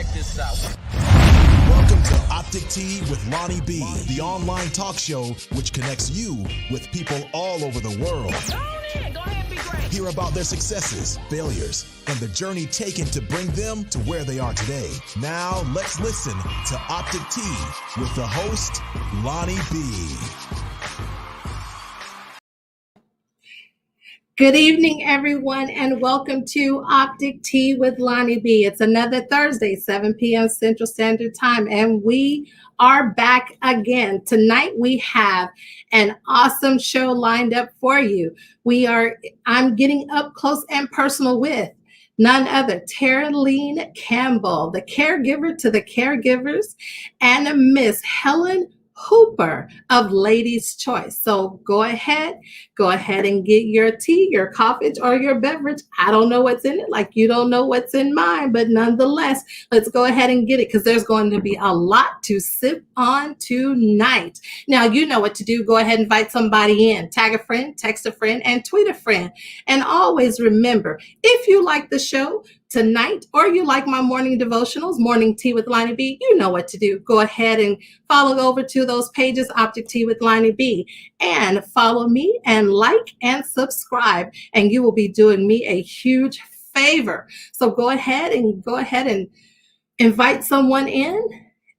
Check this out. Welcome to Optic Tea with LonnieB, the online talk show which connects you with people all over the world. Go ahead, be great. Hear about their successes, failures, and the journey taken to bring them to where they are today. Now, let's listen to Optic Tea with the host, LonnieB. Good evening, everyone, and welcome to Optic Tea with LonnieB. It's another Thursday, 7 p.m. Central Standard Time, and we are back again. Tonight, we have an awesome show lined up for you. I'm getting up close and personal with none other, Teraleen Campbell, the caregiver to the caregivers, and Miss Helen Hooper of Ladies' Choice. So go ahead and get your tea, your coffee, or your beverage. I don't know what's in it, like you don't know what's in mine, but nonetheless, let's go ahead and get it because there's going to be a lot to sip on tonight. Now, you know what to do. Go ahead and invite somebody in. Tag a friend, text a friend, and tweet a friend. And always remember, if you like the show tonight, or you like my morning devotionals, Morning Tea with LonnieB, you know what to do. Go ahead and follow over to those pages, Optic Tea with LonnieB, and follow me and like and subscribe, and you will be doing me a huge favor. So go ahead and invite someone in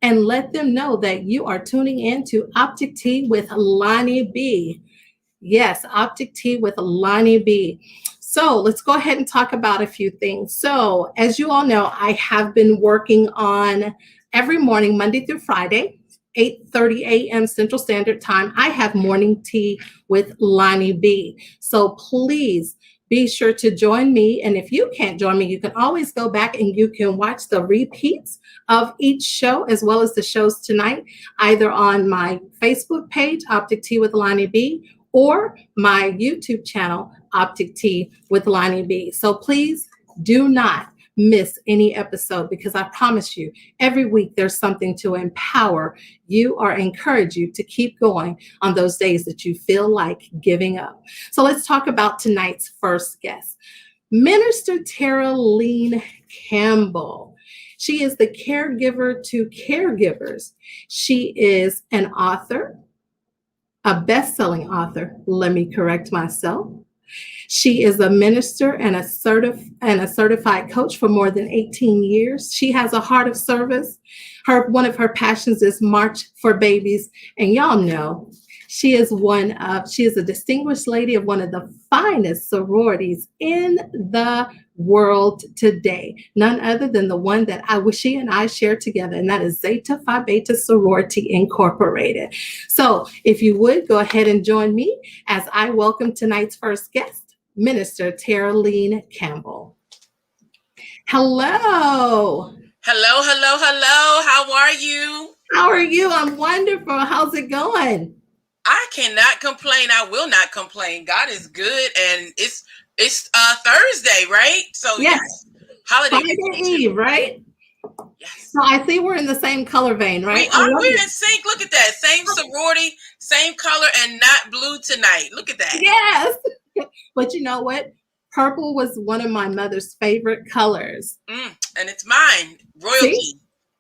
and let them know that you are tuning in to Optic Tea with LonnieB. Yes, Optic Tea with LonnieB. So let's go ahead and talk about a few things. So as you all know, I have been working on every morning, Monday through Friday, 8:30 a.m. Central Standard Time. I have morning tea with LonnieB. So please be sure to join me. And if you can't join me, you can always go back and you can watch the repeats of each show as well as the shows tonight, either on my Facebook page, Optic Tea with LonnieB, or my YouTube channel, Optic Tea with LonnieB. So please do not miss any episode because I promise you, every week there's something to empower you or encourage you to keep going on those days that you feel like giving up. So let's talk about tonight's first guest, Minister Teraleen Campbell. She is the caregiver to caregivers. She is an author, a best-selling author. Let me correct myself. She is a minister and a certified coach for more than 18 years. She has a heart of service. One of her passions is March for Babies. And y'all know she is a distinguished lady of one of the finest sororities in the world today. None other than the one that she and I share together, and that is Zeta Phi Beta Sorority Incorporated. So if you would, go ahead and join me as I welcome tonight's first guest, Minister Teraleen Campbell. Hello. Hello. How are you? How are you? I'm wonderful. How's it going? I cannot complain. I will not complain. God is good, and it's Thursday, right? So yes, holiday Eve, right? Yes. So I see we're in the same color vein, right? We're in sync. Look at that. Same sorority, same color, and not blue tonight. Look at that. Yes. But you know what? Purple was one of my mother's favorite colors. And it's mine. Royalty. See?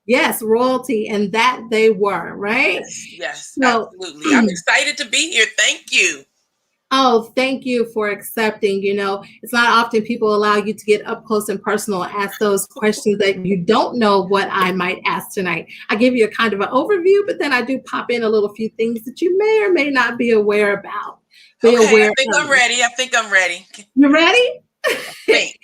Yes, royalty. And that they were, right? Yes, so, absolutely. I'm excited to be here. Thank you. Oh, thank you for accepting. You know, it's not often people allow you to get up close and personal and ask those questions that you don't know what I might ask tonight. I give you a kind of an overview, but then I do pop in a little few things that you may or may not be aware about. I think I'm ready. You ready? I think.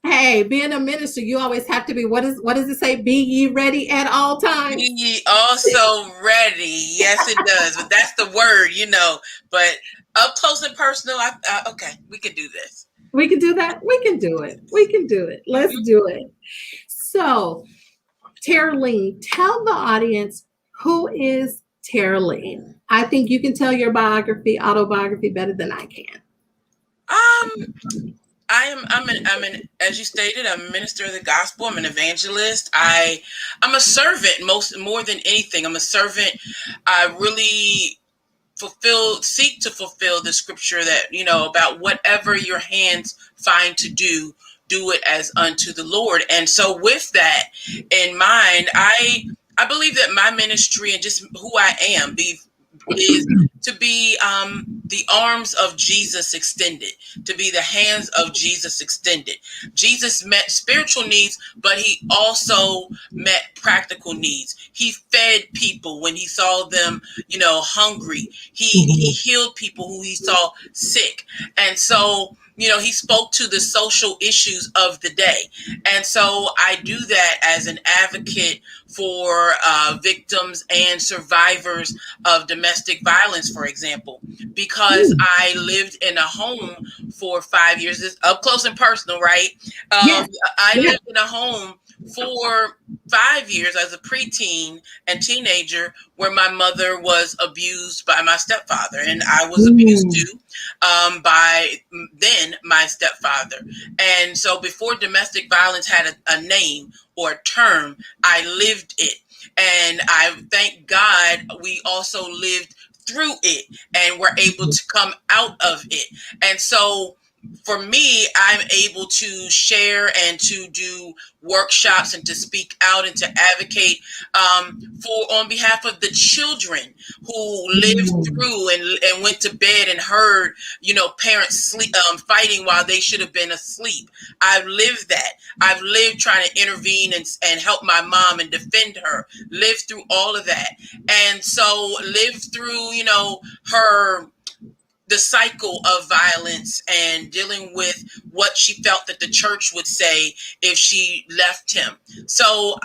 Hey, being a minister, you always have to be, what does it say? Be ye ready at all times. Be ye also ready. Yes, it does. But that's the word, But up close and personal, okay, we can do this. We can do that? We can do it. Let's do it. So, Teraleen, tell the audience, who is Teraleen? I think you can tell your autobiography better than I can. I'm an as you stated, I'm a minister of the gospel. I'm an evangelist. I'm a servant more than anything. I'm a servant. I really seek to fulfill the scripture that, about whatever your hands find to do, do it as unto the Lord. And so with that in mind, I believe that my ministry and just who I am is to be the arms of Jesus extended, to be the hands of Jesus extended. Jesus met spiritual needs, but he also met practical needs. He fed people when he saw them, hungry. He healed people who he saw sick. And so, he spoke to the social issues of the day. And so I do that as an advocate for victims and survivors of domestic violence, for example, because I lived in a home for 5 years. It's up close and personal, right? I lived in a home for 5 years as a preteen and teenager where my mother was abused by my stepfather, and I was abused too by then my stepfather. And so before domestic violence had a name or a term, I lived it. And I thank God we also lived through it and were able to come out of it. And so for me, I'm able to share and to do workshops and to speak out and to advocate on behalf of the children who lived through and went to bed and heard, parents sleep fighting while they should have been asleep. I've lived that. I've lived trying to intervene and help my mom and defend her. Lived through all of that, and so lived through, the cycle of violence and dealing with what she felt that the church would say if she left him. So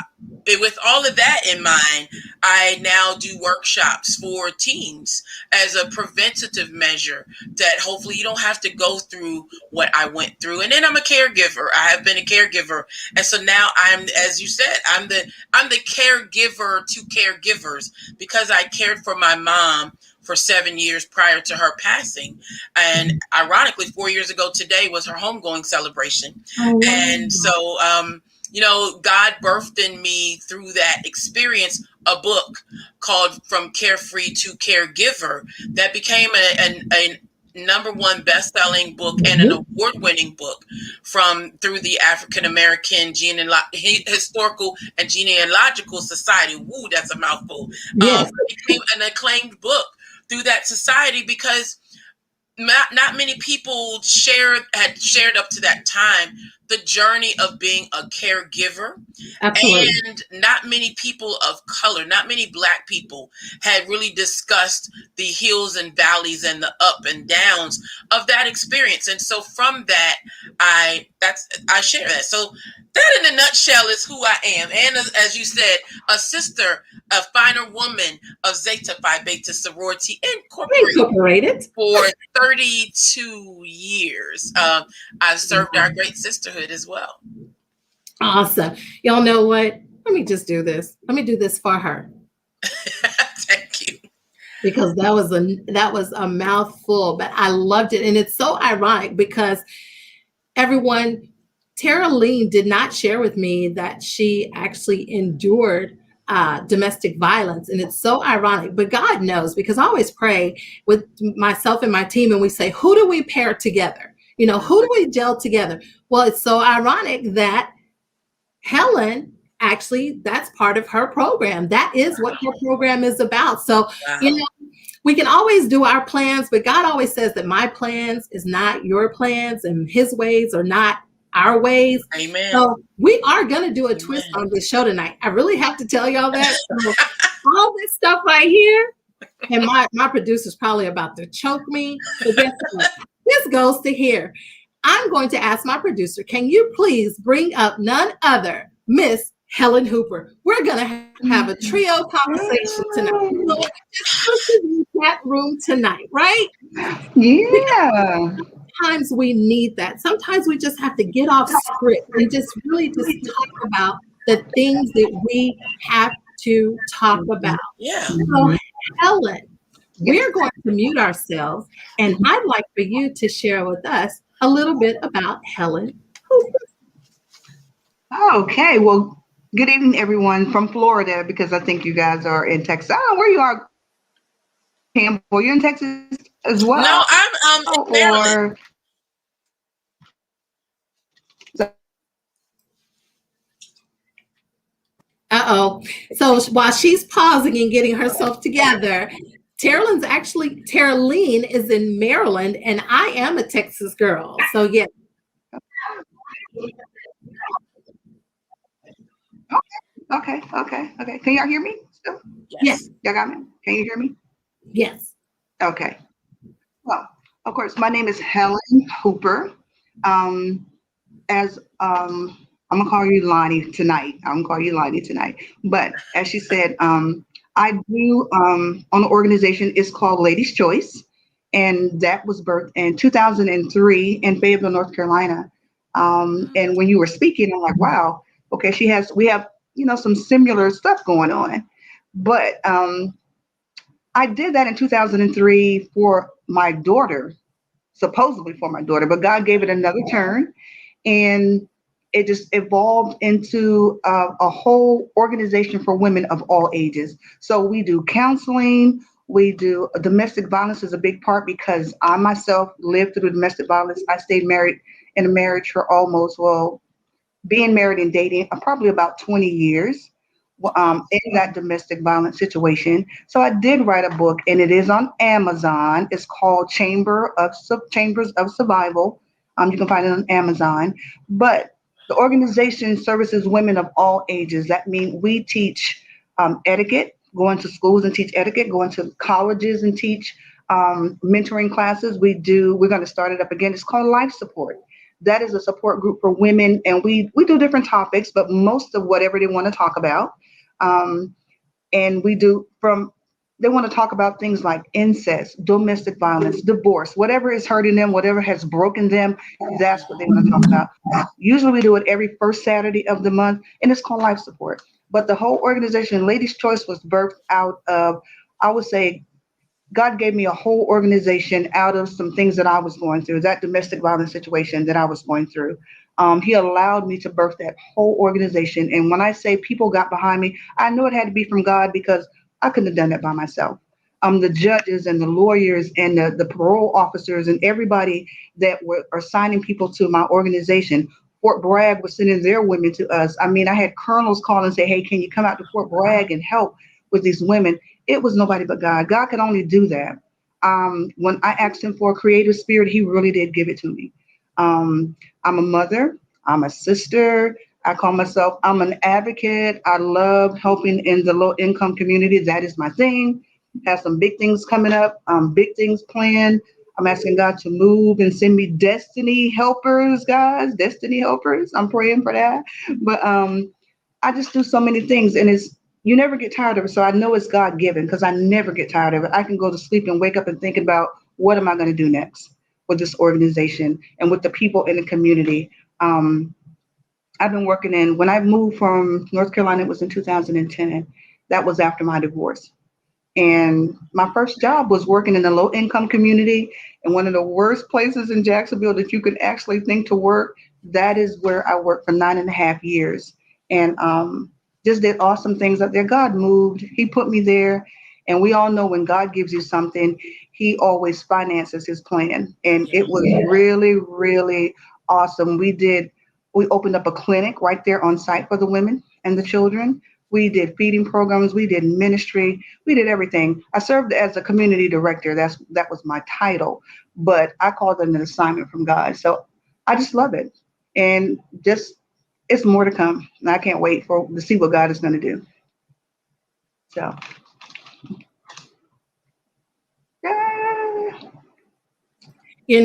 with all of that in mind, I now do workshops for teens as a preventative measure that hopefully you don't have to go through what I went through. And then I'm a caregiver. I have been a caregiver. And so now I'm, as you said, I'm the caregiver to caregivers because I cared for my mom for 7 years prior to her passing. And ironically, 4 years ago today was her homegoing celebration. Oh, wow. And so, God birthed in me through that experience a book called From Carefree to Caregiver that became a number one best-selling book and an award-winning book through the African American Historical and Genealogical Society. Woo, that's a mouthful. Yes. It became an acclaimed book through that society because not many people had shared up to that time the journey of being a caregiver. Absolutely. And not many people of color, not many Black people had really discussed the hills and valleys and the up and downs of that experience. And so from that, I share that. So that in a nutshell is who I am. And as you said, a sister, a finer woman of Zeta Phi Beta Sorority Incorporated for 32 years. I've served our great sisterhood as well. Awesome. Y'all know what? Let me just do this. Let me do this for her. Thank you. Because that was a mouthful, but I loved it. And it's so ironic because Teraleen did not share with me that she actually endured domestic violence. And it's so ironic, but God knows, because I always pray with myself and my team and we say, who do we pair together? Who do we gel together? Well, it's so ironic that Helen, actually, that's part of her program. That is what her program is about. So, we can always do our plans, but God always says that my plans is not your plans and his ways are not our ways. Amen. So we are going to do a twist on this show tonight. I really have to tell y'all that. So all this stuff right here, and my producer's probably about to choke me. But guess what? This goes to here. I'm going to ask my producer, can you please bring up none other Miss Helen Hooper? We're going to have a trio conversation tonight. So just in that room tonight, right? Yeah. Sometimes we need that. Sometimes we just have to get off script and just really just talk about the things that we have to talk about. Yeah. So, Helen, we're going to mute ourselves, and I'd like for you to share with us a little bit about Helen Hooper. Okay. Well, good evening, everyone from Florida, because I think you guys are in Texas. I don't know where you are, Campbell. You're in Texas as well? No, I'm in Maryland. So while she's pausing and getting herself together, Teraleen is in Maryland, and I am a Texas girl. So yeah. Okay. Can y'all hear me still? Yes. Y'all got me? Can you hear me? Yes. Okay. Well, of course, my name is Helen Hooper. As I'm gonna call you Lonnie tonight. I'm gonna call you Lonnie tonight. But as she said, I do on the organization. It's called Ladies' Choice, and that was birthed in 2003 in Fayetteville, North Carolina. And when you were speaking, I'm like, wow, okay, we have some similar stuff going on. But I did that in 2003 for my daughter, supposedly for my daughter, but God gave it another turn, and it just evolved into a whole organization for women of all ages. So we do counseling, we do domestic violence is a big part because I myself lived through domestic violence. I stayed married in a marriage for being married and dating probably about 20 years in that domestic violence situation. So I did write a book, and it is on Amazon. It's called Chambers of Survival. You can find it on Amazon. But the organization services women of all ages. That means we teach etiquette, going to schools and teach etiquette, going to colleges and teach mentoring classes. We're going to start it up again. It's called Life Support. That is a support group for women, and we do different topics, but most of whatever they want to talk about. And they want to talk about things like incest, domestic violence, divorce, whatever is hurting them, whatever has broken them, that's what they want to talk about. Usually we do it every first Saturday of the month, and it's called Life Support. But the whole organization, Ladies' Choice, was birthed out of, I would say, God gave me a whole organization out of some things that I was going through, that domestic violence situation that I was going through. He allowed me to birth that whole organization. And when I say people got behind me, I know it had to be from God because I couldn't have done that by myself. The judges and the lawyers and the parole officers and everybody that are signing people to my organization. Fort Bragg was sending their women to us. I mean, I had colonels call and say, hey, can you come out to Fort Bragg and help with these women? It was nobody but God. God could only do that. When I asked him for a creative spirit, he really did give it to me. I'm a mother. I'm a sister. I'm an advocate. I love helping in the low income community. That is my thing. Have some big things coming up, big things planned. I'm asking God to move and send me destiny helpers, guys, destiny helpers. I'm praying for that. But I just do so many things, and you never get tired of it. So I know it's God given because I never get tired of it. I can go to sleep and wake up and think about what am I going to do next with this organization and with the people in the community. I've been working when I moved from North Carolina, it was in 2010. That was after my divorce. And my first job was working in the low income community, and one of the worst places in Jacksonville that you could actually think to work. That is where I worked for 9.5 years. And just did awesome things up there. God moved. He put me there. And we all know when God gives you something, he always finances his plan. And it was really, really awesome. We opened up a clinic right there on site for the women and the children. We did feeding programs. We did ministry. We did everything. I served as a community director. That was my title, but I called it an assignment from God. So I just love it. And it's more to come. And I can't wait to see what God is going to do. So,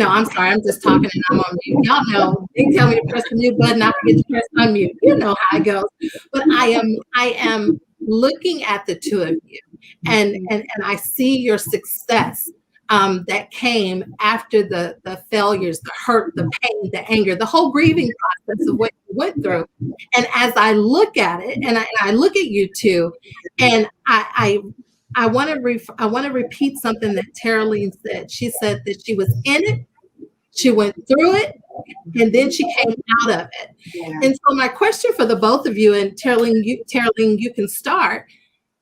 I'm sorry, I'm just talking and I'm on mute. Y'all know they tell me to press the mute button, I forget to press unmute. You know how it goes. But I am looking at the two of you, and I see your success that came after the failures, the hurt, the pain, the anger, the whole grieving process of what you went through. And as I look at it, and I look at you two, and I want to repeat something that Teraleen said. She said that she was in it, she went through it, and then she came out of it. Yeah. And so my question for the both of you, and Teraleen, you can start.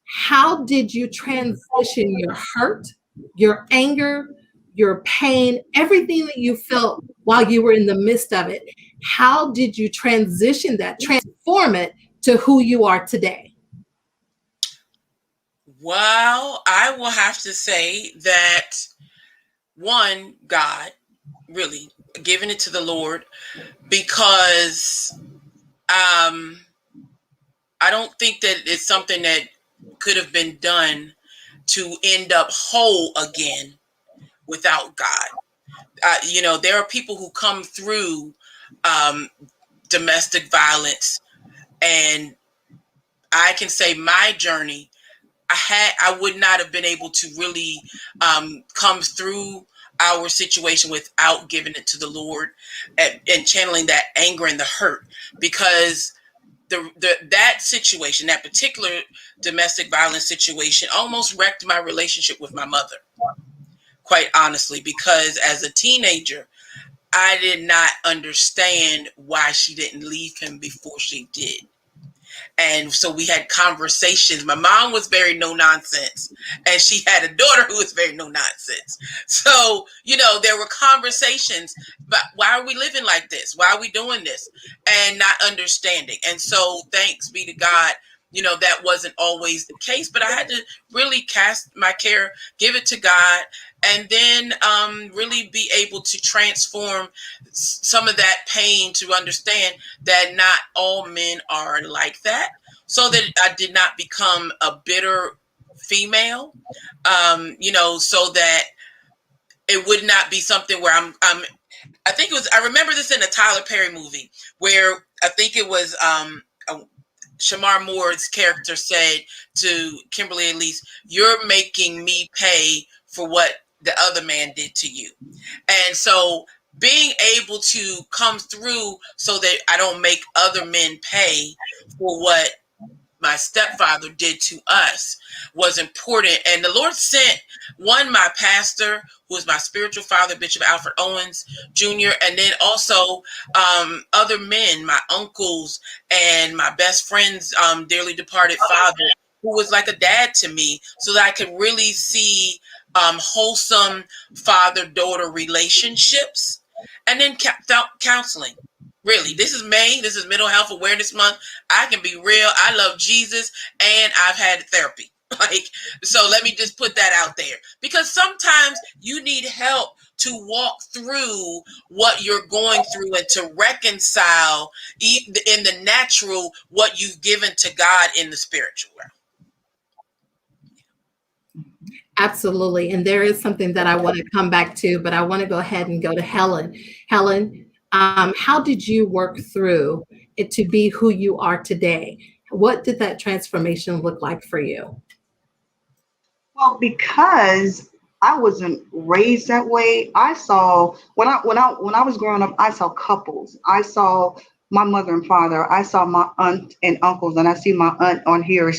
How did you transition your hurt, your anger, your pain, everything that you felt while you were in the midst of it? How did you transition that, transform it to who you are today? Well, I will have to say that one, God, really giving it to the Lord, because I don't think that it's something that could have been done to end up whole again without God. There are people who come through um, domestic violence, and I can say my journey, I would not have been able to really come through our situation without giving it to the Lord, and channeling that anger and the hurt, because that situation, that particular domestic violence situation, almost wrecked my relationship with my mother, quite honestly, because as a teenager, I did not understand why she didn't leave him before she did. And so we had conversations. My mom was very no nonsense, and she had a daughter who was very no nonsense. So, there were conversations about, why are we living like this? Why are we doing this? And not understanding. And so, thanks be to God, that wasn't always the case, but I had to really cast my care, give it to God, and then really be able to transform some of that pain to understand that not all men are like that, so that I did not become a bitter female, so that it would not be something where I think it was, I remember this in a Tyler Perry movie where I think it was Shamar Moore's character said to Kimberly Elise, "You're making me pay for what the other man did to you." And so being able to come through so that I don't make other men pay for what my stepfather did to us was important. And the Lord sent my pastor, who was my spiritual father, Bishop Alfred Owens Jr., and then also other men, my uncles and my best friend's dearly departed father, who was like a dad to me, so that I could really see wholesome father-daughter relationships. And then counseling. Really, this is May. This is Mental Health Awareness Month. I can be real. I love Jesus, and I've had therapy. So let me just put that out there, because sometimes you need help to walk through what you're going through and to reconcile in the natural what you've given to God in the spiritual realm. Absolutely. And there is something that I want to come back to, but I want to go ahead and go to Helen. Helen, how did you work through it to be who you are today? What did that transformation look like for you? Well, because I wasn't raised that way, I saw when I was growing up, I saw couples. I saw my mother and father. I saw my aunt and uncles, and I see my aunt on here.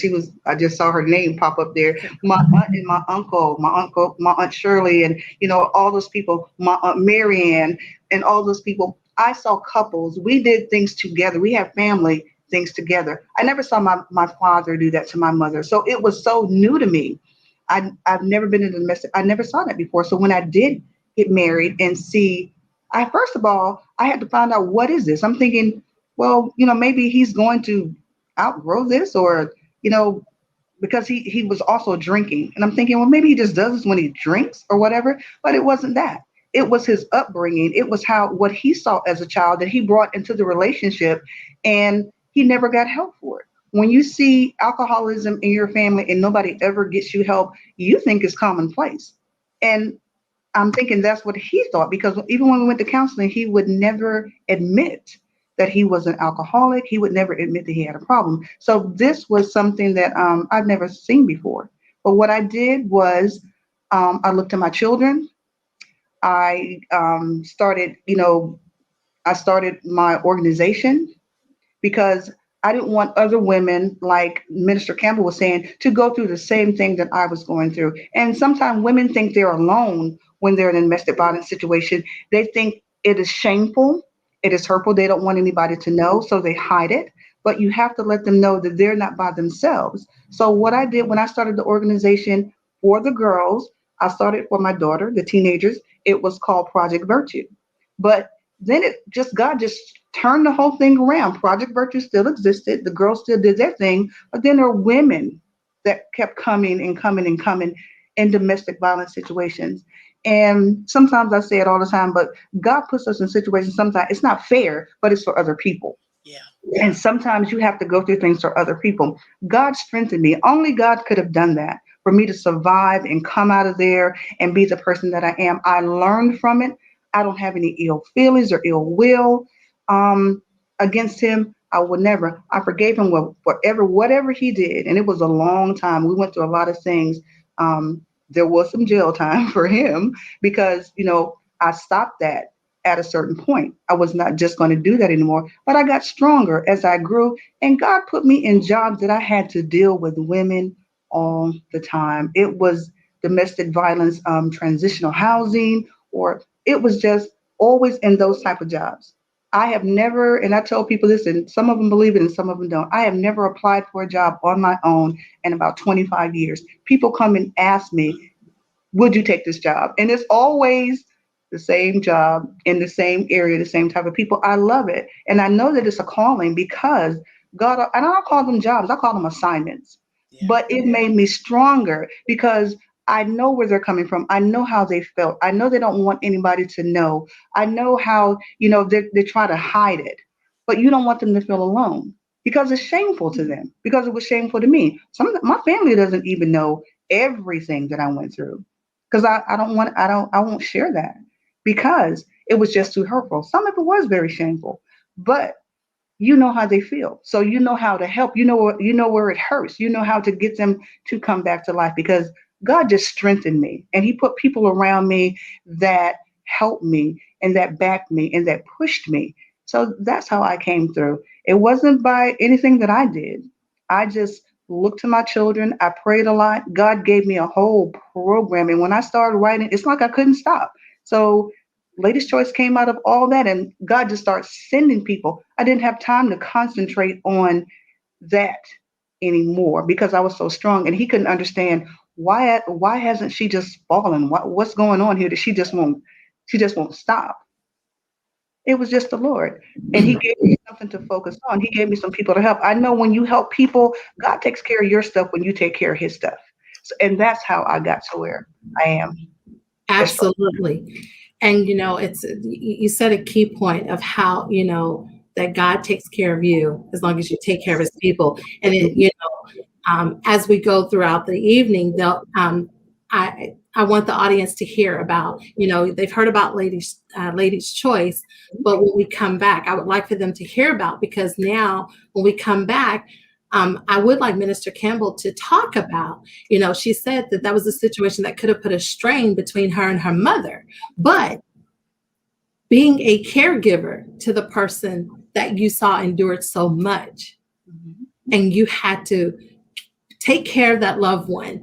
I just saw her name pop up there. My aunt and my uncle, my aunt Shirley, and all those people, my aunt Marianne, and all those people. I saw couples. We did things together. We had family things together. I never saw my father do that to my mother. So it was so new to me. I've never been in a domestic. I never saw that before. So when I did get married and see, first of all, I had to find out, what is this? I'm thinking, well, maybe he's going to outgrow this, or, because he was also drinking. And I'm thinking, well, maybe he just does this when he drinks or whatever. But it wasn't that. It was his upbringing. It was what he saw as a child that he brought into the relationship, and he never got help for it. When you see alcoholism in your family and nobody ever gets you help, you think it's commonplace. And I'm thinking that's what he thought, because even when we went to counseling, he would never admit that he was an alcoholic. He would never admit that he had a problem. So this was something that I've never seen before. But what I did was I looked at my children. I started my organization, because I didn't want other women, like Minister Campbell was saying, to go through the same thing that I was going through. And sometimes women think they're alone when they're in a domestic violence situation. They think it is shameful, it is hurtful. They don't want anybody to know, so they hide it. But you have to let them know that they're not by themselves. So what I did when I started the organization for the girls, I started for my daughter, the teenagers. It was called Project Virtue. But then God just turned the whole thing around. Project Virtue still existed. The girls still did their thing, but then there are women that kept coming and coming and coming in domestic violence situations. And sometimes I say it all the time, but God puts us in situations sometimes it's not fair, but it's for other people. Yeah. And sometimes you have to go through things for other people. God strengthened me. Only God could have done that for me to survive and come out of there and be the person that I am. I learned from it. I don't have any ill feelings or ill will against him. I would never. I forgave him whatever he did, and it was a long time. We went through a lot of things. There was some jail time for him because I stopped that at a certain point. I was not just going to do that anymore, but I got stronger as I grew, and God put me in jobs that I had to deal with women all the time. It was domestic violence, transitional housing, or it was just always in those type of jobs. I have never, and I tell people this, and some of them believe it and some of them don't. I have never applied for a job on my own in about 25 years. People come and ask me, would you take this job? And it's always the same job in the same area, the same type of people. I love it. And I know that it's a calling because God, and I don't call them jobs, I call them assignments. Yeah. But it made me stronger because I know where they're coming from. I know how they felt. I know they don't want anybody to know. I know how, they try to hide it, but you don't want them to feel alone because it's shameful to them, because it was shameful to me. My family doesn't even know everything that I went through because I won't share that because it was just too hurtful. Some of it was very shameful, but you know how they feel. So you know how to help. You know where it hurts. You know how to get them to come back to life because God just strengthened me and he put people around me that helped me and that backed me and that pushed me. So that's how I came through. It wasn't by anything that I did. I just looked to my children. I prayed a lot. God gave me a whole program. And when I started writing, it's like I couldn't stop. So Latest Choice came out of all that, and God just started sending people. I didn't have time to concentrate on that anymore because I was so strong, and he couldn't understand why hasn't she just fallen? What's going on here that she just won't stop. It was just the Lord, and he gave me something to focus on. He gave me some people to help. I know when you help people, God takes care of your stuff when you take care of his stuff. So, and that's how I got to where I am. Absolutely. And it's you said a key point of how that God takes care of you as long as you take care of his people. And as we go throughout the evening, I want the audience to hear about, they've heard about Ladies Choice, but when we come back, I would like for them to hear about, because now when we come back, I would like Minister Campbell to talk about, she said that was a situation that could have put a strain between her and her mother, but being a caregiver to the person that you saw endured so much, and you had to take care of that loved one,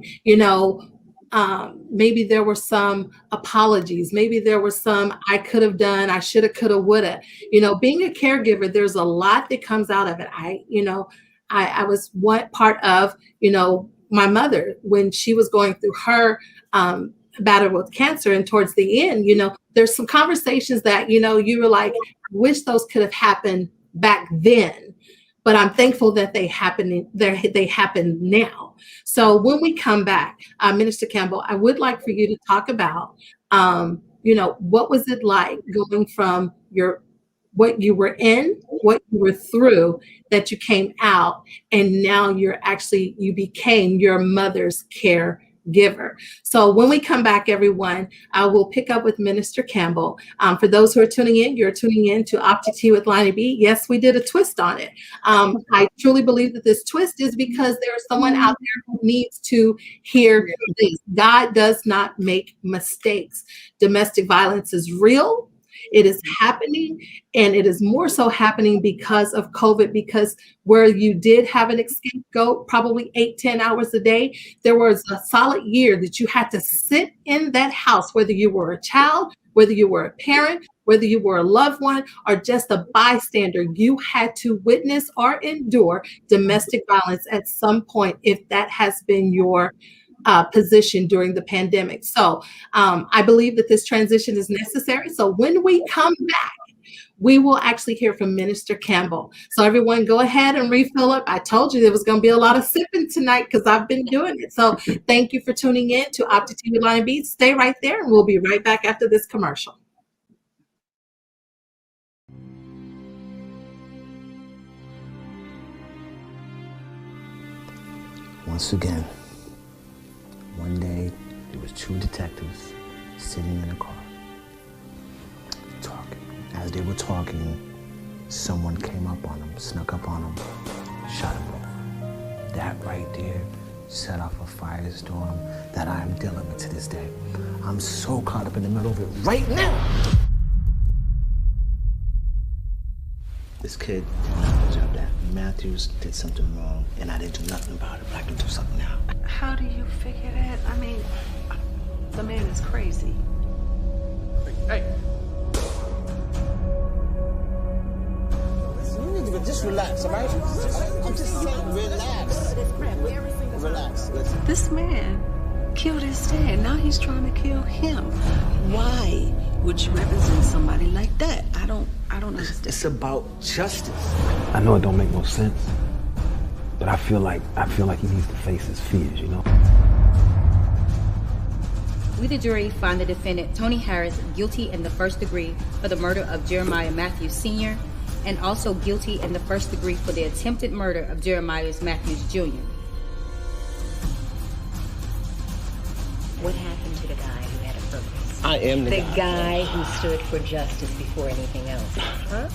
maybe there were some apologies, maybe there were some I could have done, I should have, could have, would have. Being a caregiver, there's a lot that comes out of it. I was one part of, my mother when she was going through her battle with cancer, and towards the end, there's some conversations that, you were like, wish those could have happened back then. But I'm thankful that they happen now. So when we come back, Minister Campbell, I would like for you to talk about, what was it like going from what you were in, what you were through, that you came out, and now you became your mother's caregiver. So when we come back, everyone, I will pick up with Minister Campbell. For those who are tuning in, you're tuning in to Optic Tea with LonnieB. Yes, we did a twist on it. I truly believe that this twist is because there's someone out there who needs to hear this. God does not make mistakes. Domestic violence is real. It is happening, and it is more so happening because of COVID, because where you did have an scapegoat probably 8-10 hours a day, there was a solid year that you had to sit in that house, whether you were a child, whether you were a parent, whether you were a loved one, or just a bystander. You had to witness or endure domestic violence at some point, if that has been your position during the pandemic. So I believe that this transition is necessary. So when we come back, we will actually hear from Minister Campbell. So everyone go ahead and refill up. I told you there was going to be a lot of sipping tonight because I've been doing it. So thank you for tuning in to Optic Tea with LonnieB. Stay right there and we'll be right back after this commercial. Once again, one day there was two detectives sitting in a car, talking. As they were talking, someone came up on them, snuck up on them, shot them both. That right there set off a firestorm that I am dealing with to this day. I'm so caught up in the middle of it right now. This kid job that Matthews did something wrong, and I didn't do nothing about it, but I can do something now. How do you figure that? I mean, the man is crazy. Hey. You need to just relax, all right? I'm just saying, relax. Relax. Listen. This man killed his dad. Now he's trying to kill him. Why would you represent somebody like that? I don't understand. It's about justice. I know it don't make no sense, but I feel like he needs to face his fears, you know? We, the jury, find the defendant, Tony Harris, guilty in the first degree for the murder of Jeremiah Matthews Sr., and also guilty in the first degree for the attempted murder of Jeremiah Matthews Jr. What happened to the guy who had a purpose? I am the guy who stood for justice before anything else, huh?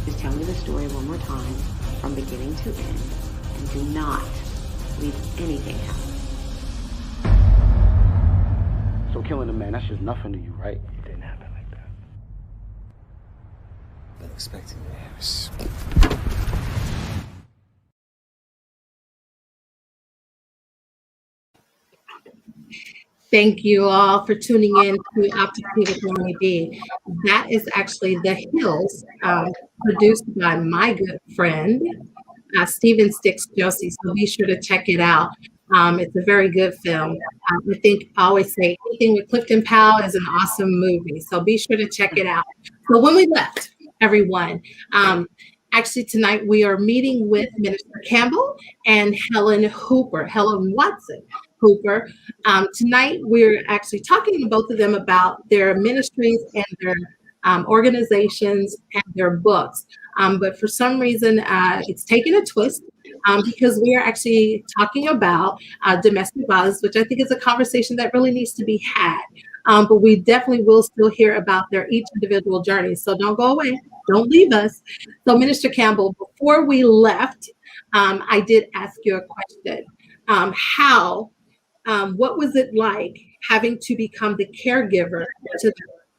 Just tell me the story one more time, from beginning to end, and do not leave anything out. So killing a man, that's just nothing to you, right? It didn't happen like that. Been expecting Harris. Thank you all for tuning in to Optic Tea with LonnieB. That is actually The Hills, produced by my good friend, Stephen Sticks Josie. So be sure to check it out. It's a very good film. I think I always say anything with Clifton Powell is an awesome movie. So be sure to check it out. So when we left, everyone, actually tonight we are meeting with Minister Campbell and Helen Watson Hooper. Tonight we're actually talking to both of them about their ministries and their organizations and their books. But for some reason, it's taken a twist because we are actually talking about domestic violence, which I think is a conversation that really needs to be had. But we definitely will still hear about their each individual journeys. So don't go away. Don't leave us. So Minister Campbell, before we left, I did ask you a question. What was it like having to become the caregiver to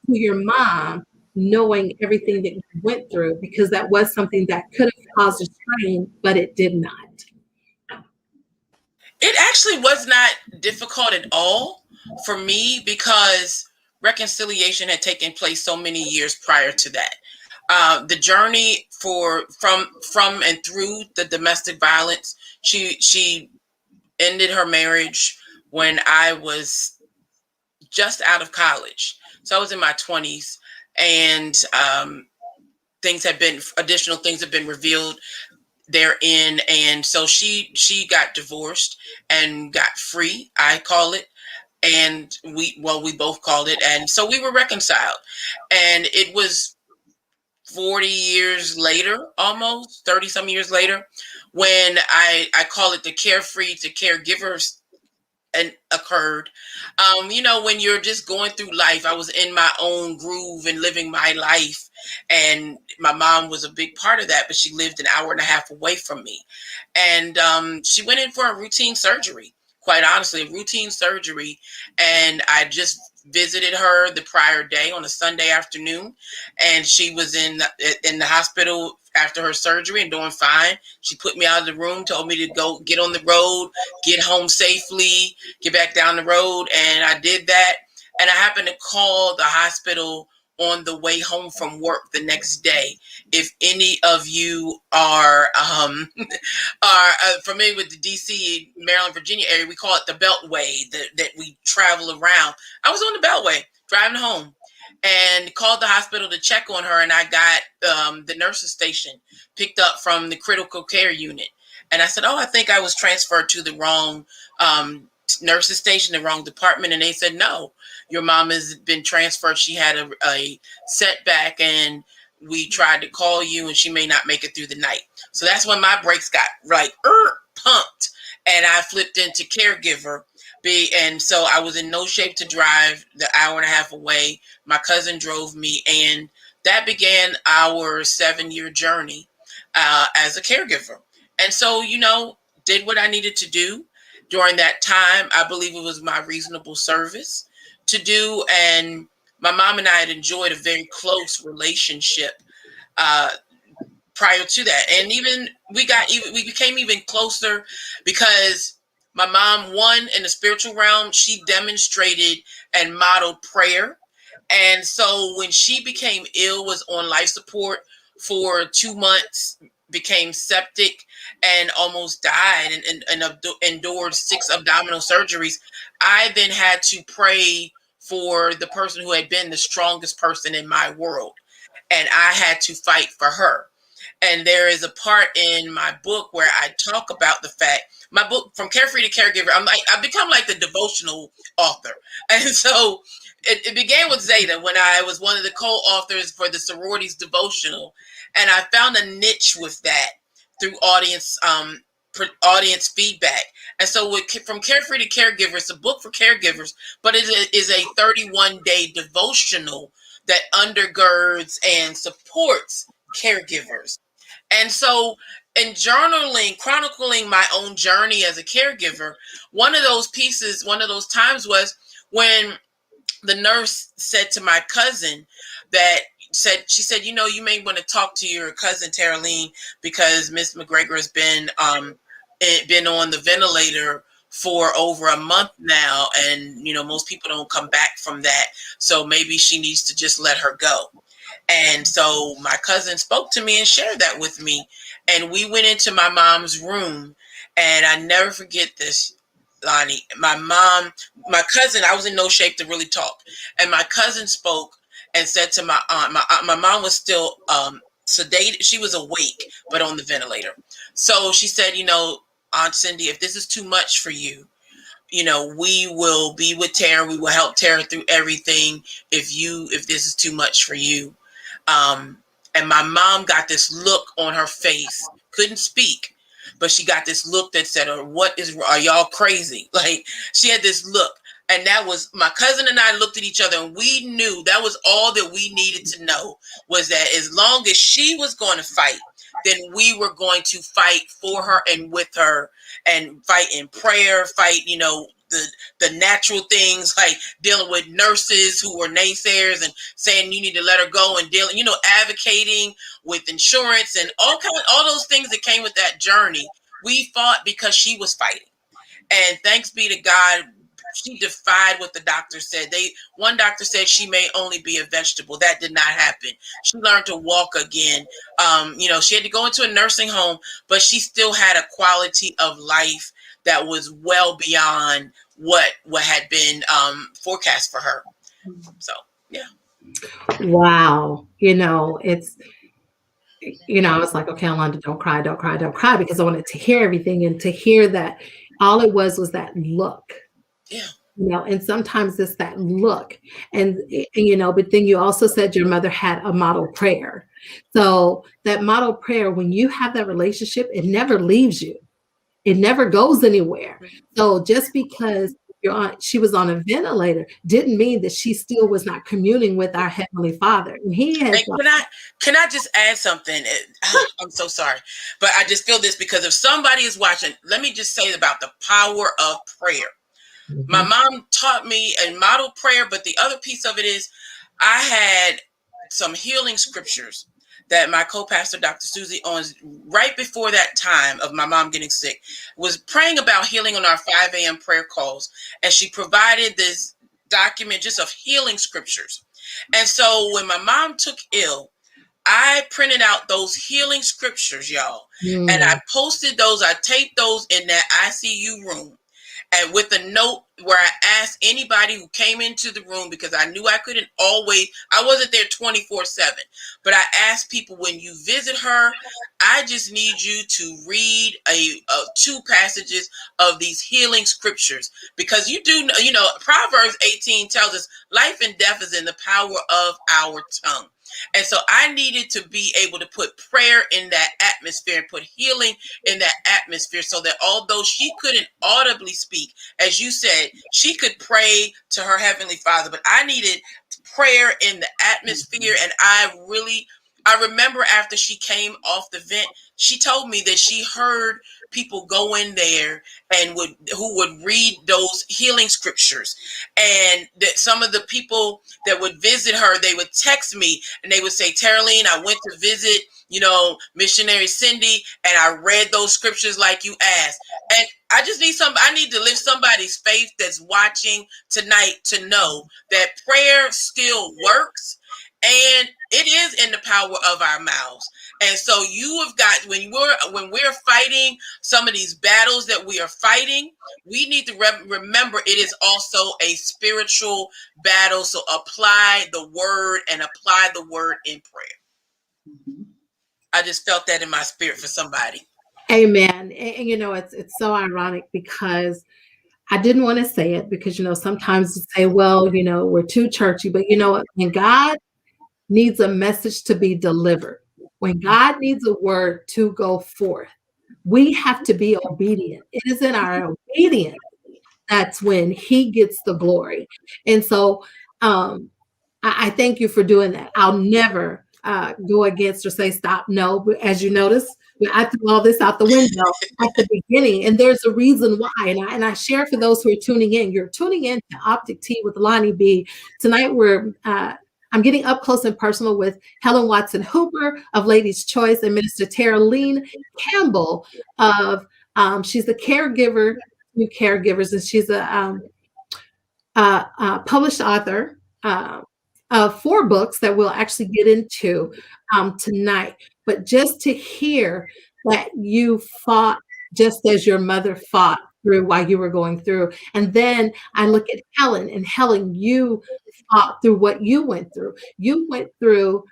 your mom, knowing everything that you went through, because that was something that could have caused a strain, but it did not? It actually was not difficult at all for me because reconciliation had taken place so many years prior to that. The journey from and through the domestic violence, she ended her marriage when I was just out of college. So I was in my 20s, and additional things have been revealed therein. And so she got divorced and got free, I call it. And we both called it. And so we were reconciled. And it was 40 years later, almost 30 some years later, when I call it the carefree to caregivers and occurred. When you're just going through life, I was in my own groove and living my life. And my mom was a big part of that, but she lived an hour and a half away from me. And she went in for a routine surgery, quite honestly, a routine surgery. And I just visited her the prior day on a Sunday afternoon. And she was in the hospital after her surgery and doing fine. She put me out of the room, told me to go get on the road, get home safely, get back down the road. And I did that. And I happened to call the hospital on the way home from work the next day. If any of you are familiar with the DC, Maryland, Virginia area, we call it the Beltway that we travel around. I was on the Beltway driving home and called the hospital to check on her, and I got the nurse's station picked up from the critical care unit. And I said, I think I was transferred to the wrong nurse's station, the wrong department. And they said, no, your mom has been transferred. She had a setback, and we tried to call you, and she may not make it through the night. So that's when my brakes got pumped, and I flipped into caregiver. And so I was in no shape to drive the hour and a half away. My cousin drove me, and that began our 7-year journey as a caregiver. And so, did what I needed to do during that time. I believe it was my reasonable service to do. And my mom and I had enjoyed a very close relationship prior to that. And we became even closer because my mom, one, in the spiritual realm, she demonstrated and modeled prayer. And so when she became ill, was on life support for 2 months, became septic, and almost died, and endured 6 abdominal surgeries, I then had to pray for the person who had been the strongest person in my world. And I had to fight for her. And there is a part in my book where I talk about the fact, my book, From Carefree to Caregiver, I've become like the devotional author. And so it began with Zeta, when I was one of the co-authors for the sororities devotional. And I found a niche with that through audience feedback. And so From Carefree to Caregiver, it's a book for caregivers, but it is a 31-day devotional that undergirds and supports caregivers. And so in journaling, chronicling my own journey as a caregiver, one of those times was when the nurse said to my cousin she said, you may want to talk to your cousin Teraleen, because Miss McGregor has been on the ventilator for over a month now. And, most people don't come back from that. So maybe she needs to just let her go. And so my cousin spoke to me and shared that with me. And we went into my mom's room, and I never forget this, Lonnie. My cousin, I was in no shape to really talk. And my cousin spoke and said to my aunt, my mom was still sedated. She was awake, but on the ventilator. So she said, Aunt Cindy, if this is too much for you, we will be with Tara. We will help Tara through everything if this is too much for you. And my mom got this look on her face, couldn't speak, but she got this look that said, are y'all crazy? Like, she had this look. And that was, my cousin and I looked at each other, and we knew that was all that we needed to know, was that as long as she was going to fight, then we were going to fight for her and with her, and fight in prayer, fight, the natural things like dealing with nurses who were naysayers and saying you need to let her go, and dealing, advocating with insurance and all those things that came with that journey. We fought because she was fighting. And thanks be to God, she defied what the doctor said. One doctor said she may only be a vegetable. That did not happen. She learned to walk again. She had to go into a nursing home, but she still had a quality of life that was well beyond what had been forecast for her. So, yeah. Wow. It's, I was like, okay, Alonda, don't cry, because I wanted to hear everything, and to hear that all it was that look. Yeah. And sometimes it's that look, and but then you also said your mother had a model prayer. So that model prayer, when you have that relationship, it never leaves you. It never goes anywhere. So just because she was on a ventilator didn't mean that she still was not communing with our Heavenly Father. And can I just add something? I'm so sorry, but I just feel this, because if somebody is watching, let me just say about the power of prayer. Mm-hmm. My mom taught me a model prayer, but the other piece of it is I had some healing scriptures that my co-pastor, Dr. Susie Owens, right before that time of my mom getting sick, was praying about healing on our 5 a.m. prayer calls. And she provided this document just of healing scriptures. And so when my mom took ill, I printed out those healing scriptures, y'all, and I posted those. I taped those in that ICU room, and with a note where I asked anybody who came into the room, because I knew I couldn't always, I wasn't there 24/7, but I asked people, when you visit her, I just need you to read two passages of these healing scriptures, because you do, Proverbs 18 tells us life and death is in the power of our tongue. And so I needed to be able to put prayer in that atmosphere and put healing in that atmosphere, so that although she couldn't audibly speak, as you said, she could pray to her Heavenly Father. But I needed prayer in the atmosphere. And I remember after she came off the vent, she told me that she heard people go in there and who would read those healing scriptures, and that some of the people that would visit her, they would text me and they would say, Teraleen, I went to visit, missionary Cindy, and I read those scriptures like you asked. And I need to lift somebody's faith that's watching tonight to know that prayer still works, and it is in the power of our mouths. And so you have got, when we're fighting some of these battles that we are fighting, we need to remember it is also a spiritual battle. So apply the word and apply the word in prayer. I just felt that in my spirit for somebody. Amen. And it's so ironic, because I didn't want to say it, because sometimes you say, well, we're too churchy, but when God needs a message to be delivered, when God needs a word to go forth, we have to be obedient. It is in our obedience that's when He gets the glory. And so I thank you for doing that. I'll never go against or say stop. No, but as you notice, I threw all this out the window at the beginning, and there's a reason why. And I share for those who are tuning in. You're tuning in to Optic Tea with LonnieB. Tonight I'm getting up close and personal with Helen Watson Hooper of Ladies' Choice and Minister Teraleen Campbell of she's a caregiver, new caregivers, and she's a published author of 4 books that we'll actually get into tonight. But just to hear that you fought just as your mother fought through while you were going through. And then I look at Helen, and Helen, you fought through what you went through. You went through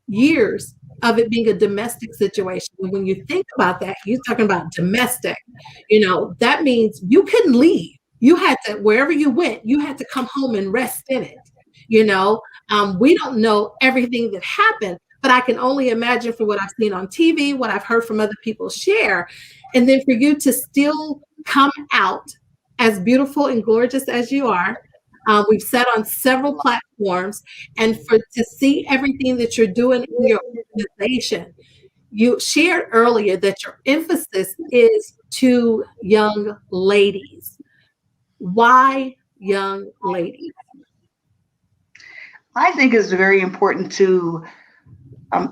years of it being a domestic situation. And when you think about that, you're talking about domestic, that means you couldn't leave. You had to, wherever you went, you had to come home and rest in it. We don't know everything that happened, but I can only imagine from what I've seen on TV, what I've heard from other people share. And then for you to still come out as beautiful and gorgeous as you are. We've sat on several platforms, and to see everything that you're doing in your organization. You shared earlier that your emphasis is to young ladies. Why young ladies? I think it's very important to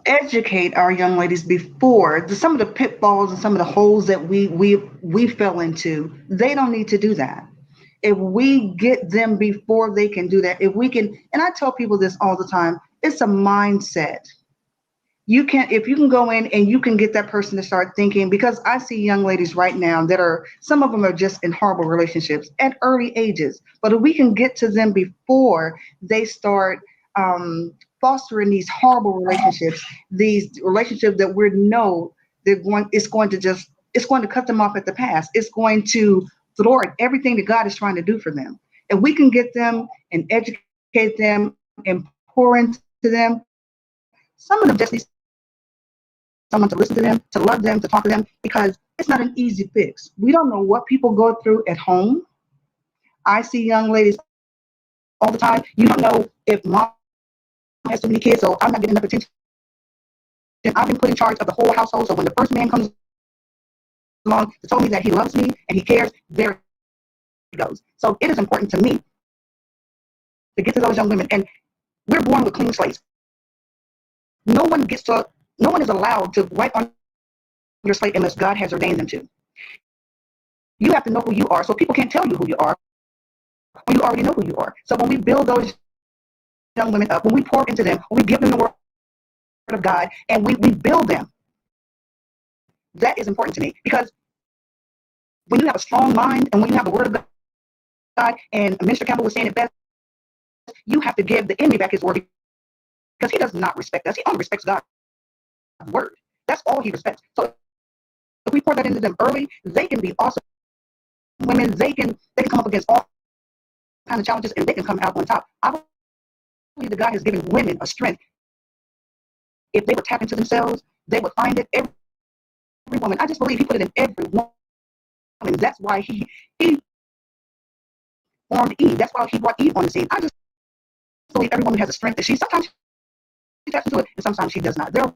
educate our young ladies before some of the pitfalls and some of the holes that we fell into. They don't need to do that. If we get them before they can do that, if we can, and I tell people this all the time, it's a mindset. If you can go in and you can get that person to start thinking, because I see young ladies right now some of them are just in horrible relationships at early ages. But if we can get to them before they start fostering these horrible relationships, these relationships that we know it's going to cut them off at the pass. It's going to thwart everything that God is trying to do for them. If we can get them and educate them and pour into them, some of them just need someone to listen to them, to love them, to talk to them, because it's not an easy fix. We don't know what people go through at home. I see young ladies all the time. You don't know if mom has too many kids, so I'm not getting enough attention. I've been put in charge of the whole household, so when the first man comes along to tell me that he loves me and he cares, there he goes. So it is important to me to get to those young women. And we're born with clean slates. No one is allowed to write on your slate unless God has ordained them to. You have to know who you are, so people can't tell you who you are when you already know who you are. So when we build those young women up, when we pour into them, when we give them the word of God, and we build them, that is important to me. Because when you have a strong mind and when you have the word of God, and Minister Campbell was saying it best, you have to give the enemy back his word, because he does not respect us. He only respects God's word. That's all he respects. So if we pour that into them early, they can be awesome women. They can come up against all kinds of challenges, and they can come out on top. I believe that God has given women a strength. If they would tap into themselves, they would find it. Every woman, I just believe he put it in every woman. That's why he formed Eve. That's why he brought Eve on the scene. I just believe every woman has a strength that sometimes she taps into it, and sometimes she does not. There are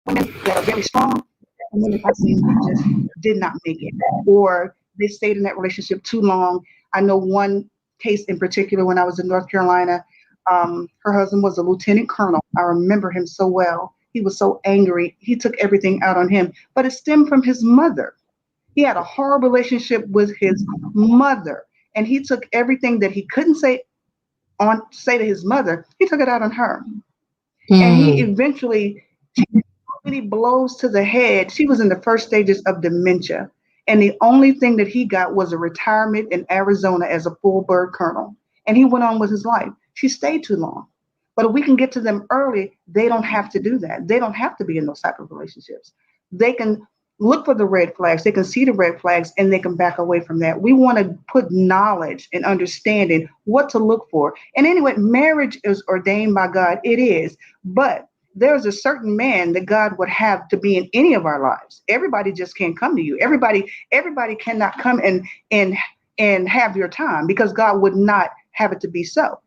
women that are very strong, and women I've seen who just did not make it, or they stayed in that relationship too long. I know one case in particular when I was in North Carolina. Her husband was a lieutenant colonel. I remember him so well. He was so angry. He took everything out on him, but it stemmed from his mother. He had a horrible relationship with his mother, and he took everything that he couldn't say to his mother. He took it out on her, and he eventually, many blows to the head. She was in the first stages of dementia, and the only thing that he got was a retirement in Arizona as a full bird colonel, and he went on with his life. She stayed too long. But if we can get to them early, they don't have to do that. They don't have to be in those type of relationships. They can look for the red flags. They can see the red flags, and they can back away from that. We want to put knowledge and understanding what to look for. And anyway, marriage is ordained by God. It is. But there's a certain man that God would have to be in any of our lives. Everybody just can't come to you. Everybody cannot come and have your time, because God would not have it to be so.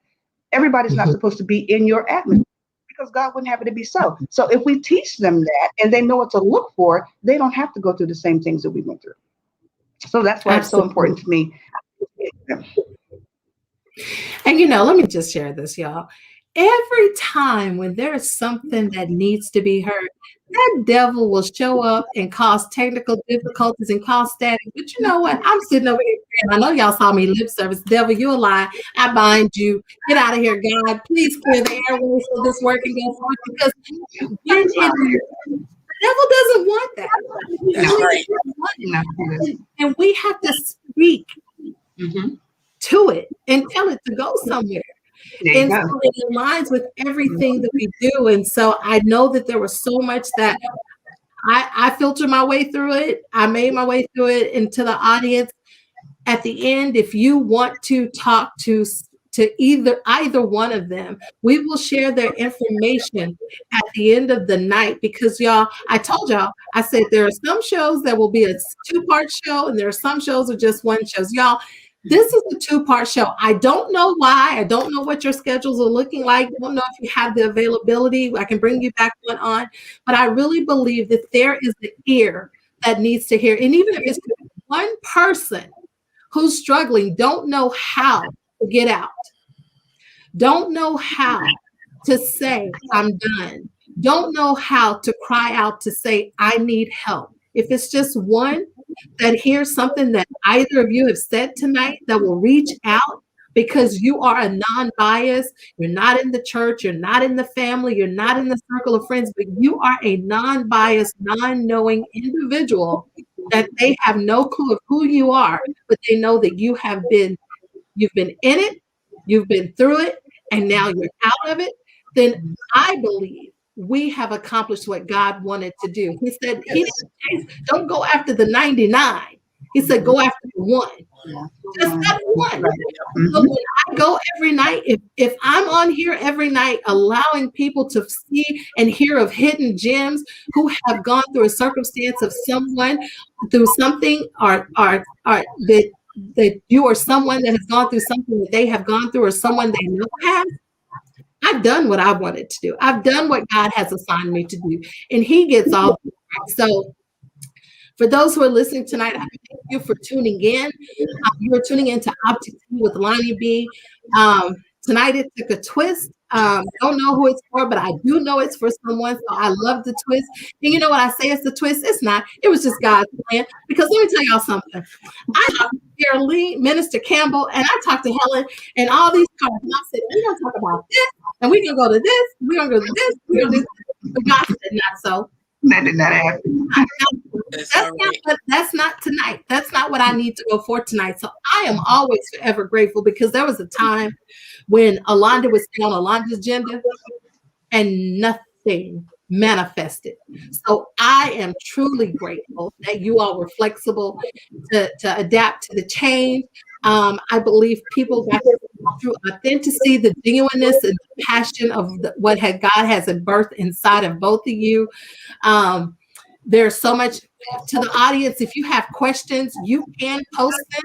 Everybody's not supposed to be in your atmosphere, because God wouldn't have it to be so. So if we teach them that and they know what to look for, they don't have to go through the same things that we went through. So that's why it's so important to me. And let me just share this, y'all. Every time when there's something that needs to be heard, that devil will show up and cause technical difficulties and cause static. But you know what? I'm sitting over here, and I know y'all saw me lip service. Devil, you a lie. I bind you. Get out of here, God. Please clear the airways so this work can go forward. Because the devil doesn't want that. That's right. And we have to speak to it and tell it to go somewhere. And so it aligns with everything that we do. And so I know that there was so much that I filtered my way through it. I made my way through it into the audience. At the end, if you want to talk to either one of them, we will share their information at the end of the night, because y'all, I told y'all, I said there are some shows that will be a 2-part show, and there are some shows that are just one shows. Y'all, this is a 2-part show. I don't know why. I don't know what your schedules are looking like. I don't know if you have the availability. I can bring you back one on. But I really believe that there is an ear that needs to hear. And even if it's one person who's struggling, don't know how to get out, don't know how to say, I'm done, don't know how to cry out to say, I need help. If it's just one that hears something that either of you have said tonight, that will reach out, because you are a non-biased, you're not in the church, you're not in the family, you're not in the circle of friends, but you are a non-biased, non-knowing individual, that they have no clue of who you are, but they know that you've been in it, you've been through it, and now you're out of it. Then I believe we have accomplished what God wanted to do. He said, don't go after the 99. He said, go after the one. Just that one. So when I go every night, if I'm on here every night, allowing people to see and hear of hidden gems who have gone through a circumstance of someone through something, or that you or someone that has gone through something that they have gone through, or someone they know has, I've done what I wanted to do. I've done what God has assigned me to do, and He gets all the credit. So for those who are listening tonight, I thank you for tuning in. You are tuning in to Optic Tea with LonnieB. Tonight it took a twist. Don't know who it's for, but I do know it's for someone. So I love the twist. And you know what I say it's the twist? It's not. It was just God's plan. Because let me tell y'all something. I talked to Teraleen, Minister Campbell, and I talked to Helen and all these cards. And I said, we're going to talk about this, and we're going to go to this, we're going to go to this, we're going to do this. But God said not so. That did not happen. That's not tonight. That's not what I need to go for tonight. So I am always forever grateful because there was a time when Alonda was on Alonda's agenda and nothing manifested. So I am truly grateful that you all were flexible to adapt to the change. I believe people got through authenticity, the genuineness, and the passion of what God has birthed inside of both of you. There's so much to the audience. If you have questions, you can post them,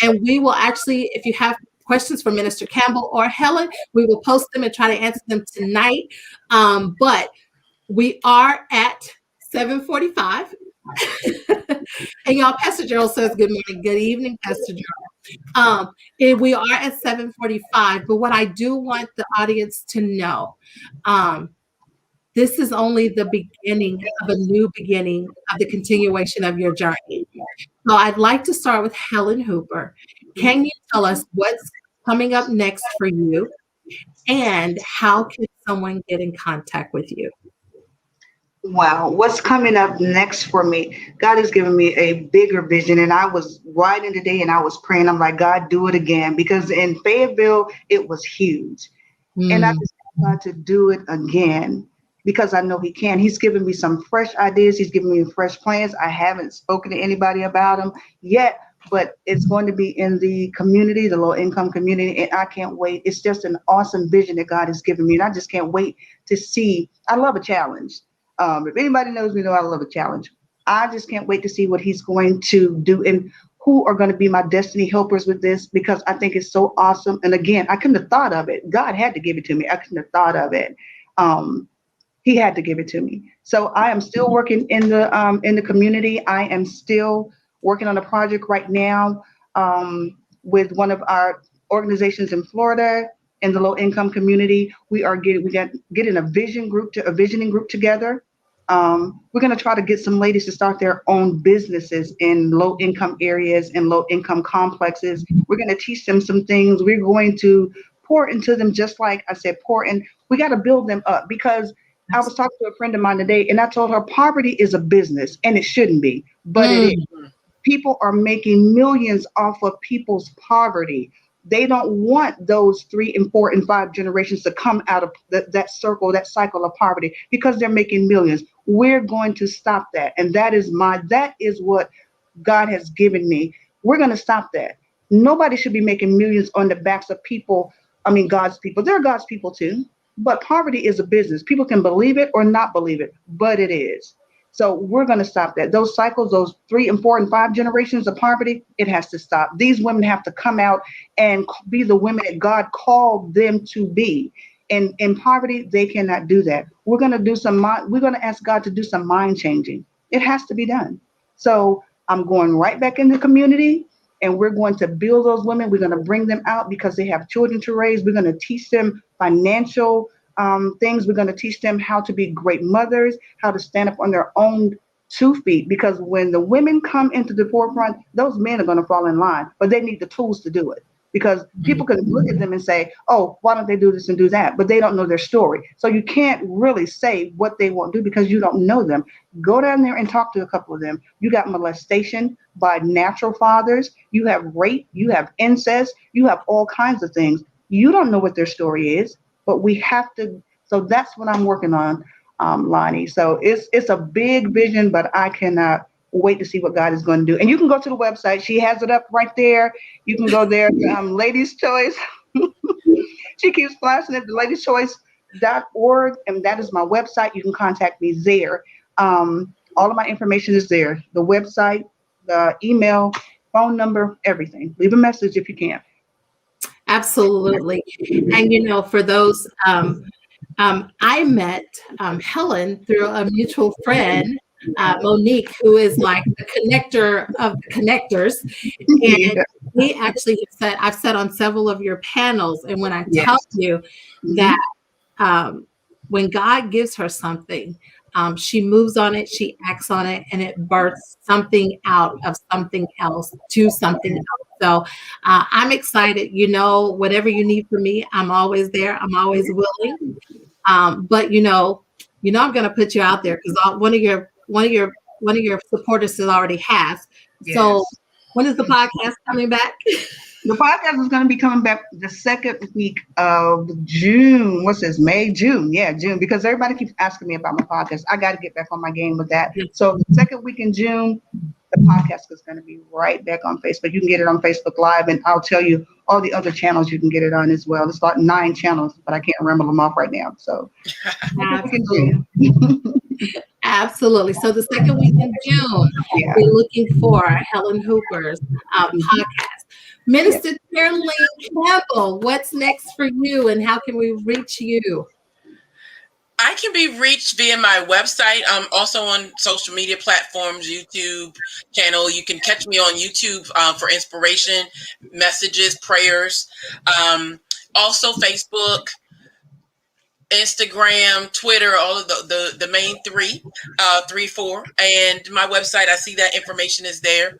and we will actually, if you have questions for Minister Campbell or Helen, we will post them and try to answer them tonight. But we are at 7:45. And y'all, Pastor Gerald says good morning, good evening, Pastor Gerald. And we are at 7:45, but what I do want the audience to know, this is only the beginning of a new beginning of the continuation of your journey. So I'd like to start with Helen Hooper. Can you tell us what's coming up next for you, and how can someone get in contact with you? Wow, what's coming up next for me? God has given me a bigger vision, and I was riding today and I was praying. I'm like, God, do it again, because in Fayetteville it was huge, and I just want God to do it again because I know He can. He's given me some fresh ideas. He's given me fresh plans. I haven't spoken to anybody about them yet, but it's going to be in the community, the low-income community, and I can't wait. It's just an awesome vision that God has given me, and I just can't wait to see. I love a challenge. If anybody knows me, know I love a challenge. I just can't wait to see what He's going to do and who are going to be my destiny helpers with this, because I think it's so awesome. And again, I couldn't have thought of it. God had to give it to me. I couldn't have thought of it. He had to give it to me. So I am still working in the community. I am still working on a project right now with one of our organizations in Florida. In the low income community, we are getting a visioning group together. We're going to try to get some ladies to start their own businesses in low income areas and low income complexes. We're going to teach them some things. We're going to pour into them, just like I said, pour in. We got to build them up, because I was talking to a friend of mine today, and I told her poverty is a business, and it shouldn't be, but it is. People are making millions off of people's poverty. They don't want those 3 and 4 and 5 generations to come out of that cycle of poverty, because they're making millions. We're going to stop that. And that is what God has given me. We're going to stop that. Nobody should be making millions on the backs of people. I mean, God's people. They're God's people too. But poverty is a business. People can believe it or not believe it, but it is. So we're going to stop that. Those cycles, those 3 and 4 and 5 generations of poverty, it has to stop. These women have to come out and be the women that God called them to be. And in poverty, they cannot do that. We're going to ask God to do some mind changing. It has to be done. So I'm going right back in the community, and we're going to build those women. We're going to bring them out because they have children to raise. We're going to teach them financial things. We're going to teach them how to be great mothers, how to stand up on their own 2 feet, because when the women come into the forefront, those men are going to fall in line, but they need the tools to do it, because people can look at them and say, oh, why don't they do this and do that? But they don't know their story. So you can't really say what they won't do because you don't know them. Go down there and talk to a couple of them. You got molestation by natural fathers. You have rape. You have incest. You have all kinds of things. You don't know what their story is. But we have to, so that's what I'm working on, Lonnie. So it's a big vision, but I cannot wait to see what God is going to do. And you can go to the website. She has it up right there. You can go there, Ladies' Choice. She keeps flashing it, ladieschoice.org, and that is my website. You can contact me there. All of my information is there. The website, the email, phone number, everything. Leave a message if you can. Absolutely. And, for those, I met Helen through a mutual friend, Monique, who is like the connector of the connectors. And we actually have said, I've said on several of your panels, and when I Yes. tell you Mhm. that when God gives her something, she moves on it, she acts on it, and it births something out of something else to something else. So I'm excited. Whatever you need from me, I'm always there. I'm always willing. But I'm going to put you out there because one of your supporters already has. So Yes. when is the podcast coming back? The podcast is going to be coming back the second week of June. What's this? May, June. Yeah, June. Because everybody keeps asking me about my podcast. I got to get back on my game with that. So the second week in June, the podcast is going to be right back on Facebook. You can get it on Facebook Live, and I'll tell you all the other channels you can get it on as well. It's like 9 channels, but I can't remember them off right now. So Absolutely. So the second week in June, Yeah. we're looking for Helen Hooper's podcast. Minister Teraleen Campbell, what's next for you, and how can we reach you? I can be reached via my website. I'm also on social media platforms, YouTube channel. You can catch me on YouTube for inspiration, messages, prayers. Also Facebook, Instagram, Twitter, all of the main three, 4. And my website, I see that information is there.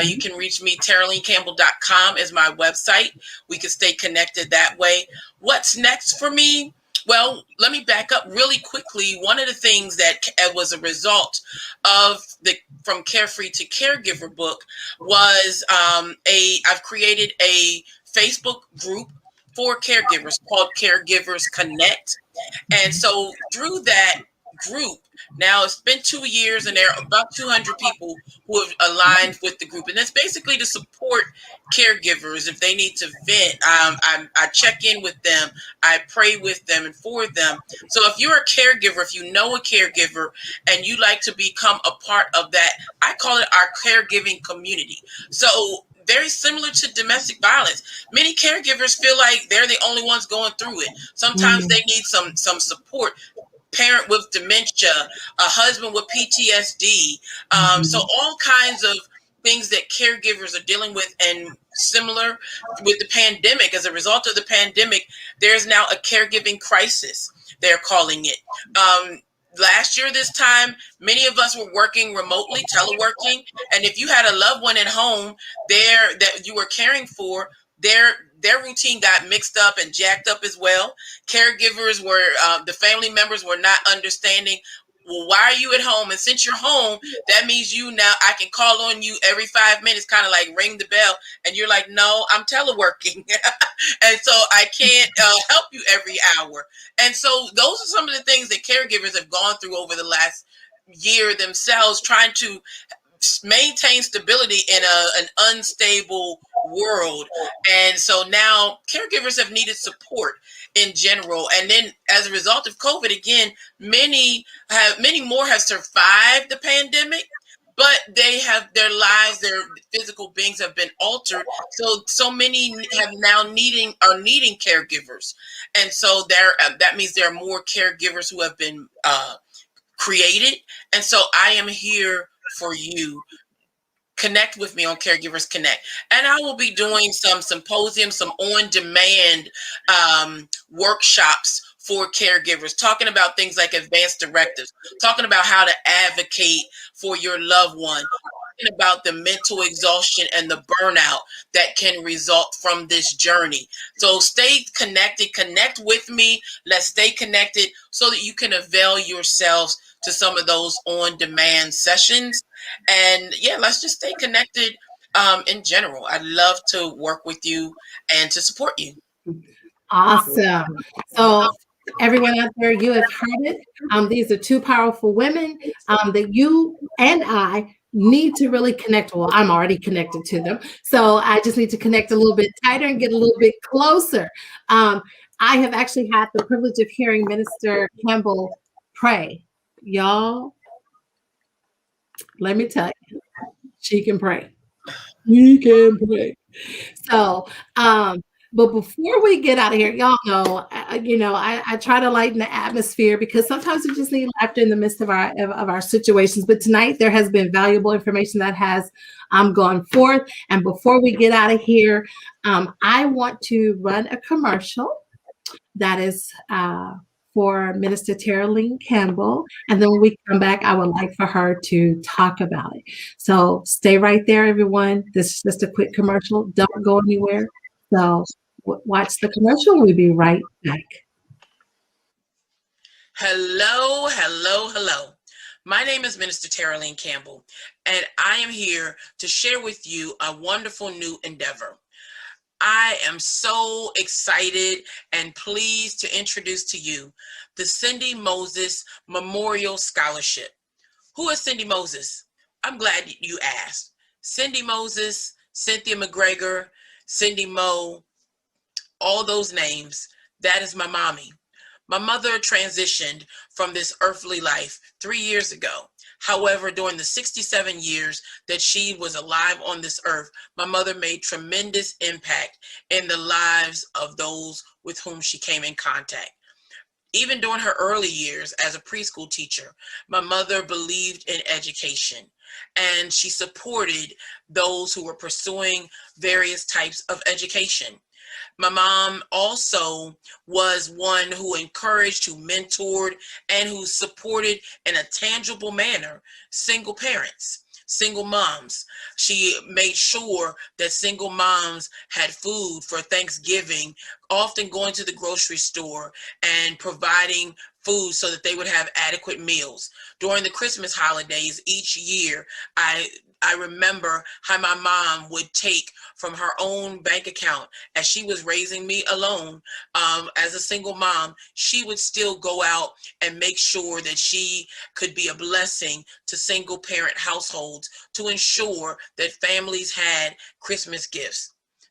You can reach me, TeraleenCampbell.com is my website. We can stay connected that way. What's next for me? Well, let me back up really quickly. One of the things that was a result of the From Carefree to Caregiver book was I've created a Facebook group for caregivers called Caregivers Connect. And so through that group, now it's been 2 years and there are about 200 people who have aligned with the group. And it's basically to support caregivers if they need to vent. I check in with them. I pray with them and for them. So if you're a caregiver, if you know a caregiver and you like to become a part of that, I call it our caregiving community. So very similar to domestic violence. Many caregivers feel like they're the only ones going through it. Sometimes they need some support. Parent with dementia, a husband with PTSD. So all kinds of things that caregivers are dealing with, and similar with the pandemic. As a result of the pandemic, there's now a caregiving crisis, they're calling it. Last year, this time, many of us were working remotely, teleworking. And if you had a loved one at home there that you were caring for, their routine got mixed up and jacked up as well. Caregivers were, the family members were not understanding, well, why are you at home? And since you're home, that means I can call on you every 5 minutes, kind of like ring the bell. And you're like, no, I'm teleworking. And so I can't help you every hour. And so those are some of the things that caregivers have gone through over the last year themselves, trying to maintain stability in an unstable world. And so now caregivers have needed support in general. And then as a result of COVID, again, many more have survived the pandemic, but they have their lives, their physical beings have been altered. So many have now are needing caregivers. And so that means there are more caregivers who have been created. And so I am here for you. Connect with me on Caregivers Connect. And I will be doing some symposiums, some on-demand workshops for caregivers, talking about things like advanced directives, talking about how to advocate for your loved one, talking about the mental exhaustion and the burnout that can result from this journey. So stay connected, connect with me. Let's stay connected so that you can avail yourselves to some of those on-demand sessions. And yeah, let's just stay connected in general. I'd love to work with you and to support you. Awesome. So everyone out there, you have heard it. These are two powerful women that you and I need to really connect. Well, I'm already connected to them. So I just need to connect a little bit tighter and get a little bit closer. I have actually had the privilege of hearing Minister Campbell pray. Y'all, let me tell you, she can pray. She can pray. So But before we get out of here, y'all know, I try to lighten the atmosphere because sometimes we just need laughter in the midst of our situations. But tonight there has been valuable information that has gone forth. And before we get out of here, I want to run a commercial that is for Minister Teraleen Campbell. And then when we come back, I would like for her to talk about it. So stay right there, everyone. This is just a quick commercial. Don't go anywhere. So watch the commercial. We'll be right back. Hello, hello, hello. My name is Minister Teraleen Campbell, and I am here to share with you a wonderful new endeavor. I am so excited and pleased to introduce to you the Cindy Moses Memorial Scholarship. Who is Cindy Moses? I'm glad you asked. Cindy Moses, Cynthia McGregor, Cindy Moe, all those names, that is my mommy. My mother transitioned from this earthly life 3 years ago. However, during the 67 years that she was alive on this earth, my mother made tremendous impact in the lives of those with whom she came in contact. Even during her early years as a preschool teacher, my mother believed in education, and she supported those who were pursuing various types of education. My mom also was one who encouraged, who mentored, and who supported in a tangible manner single parents, single moms. She made sure that single moms had food for Thanksgiving, often going to the grocery store and providing food so that they would have adequate meals. During the Christmas holidays each year, I remember how my mom would take from her own bank account as she was raising me alone as a single mom. She would still go out and make sure that she could be a blessing to single parent households to ensure that families had Christmas gifts.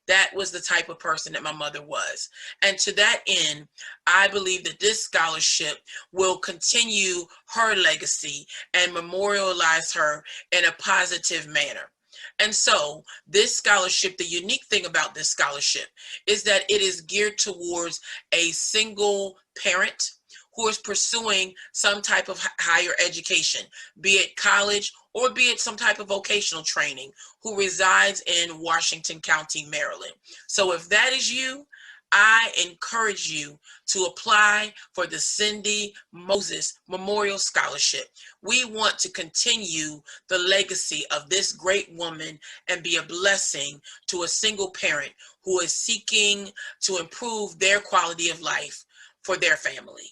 That was the type of person that my mother was. And to that end, I believe that this scholarship will continue her legacy and memorialize her in a positive manner. And so this scholarship, the unique thing about this scholarship is that it is geared towards a single parent who is pursuing some type of higher education, be it college or be it some type of vocational training, who resides in Washington County, Maryland. So if that is you, I encourage you to apply for the Cindy Moses Memorial Scholarship. We want to continue the legacy of this great woman and be a blessing to a single parent who is seeking to improve their quality of life for their family.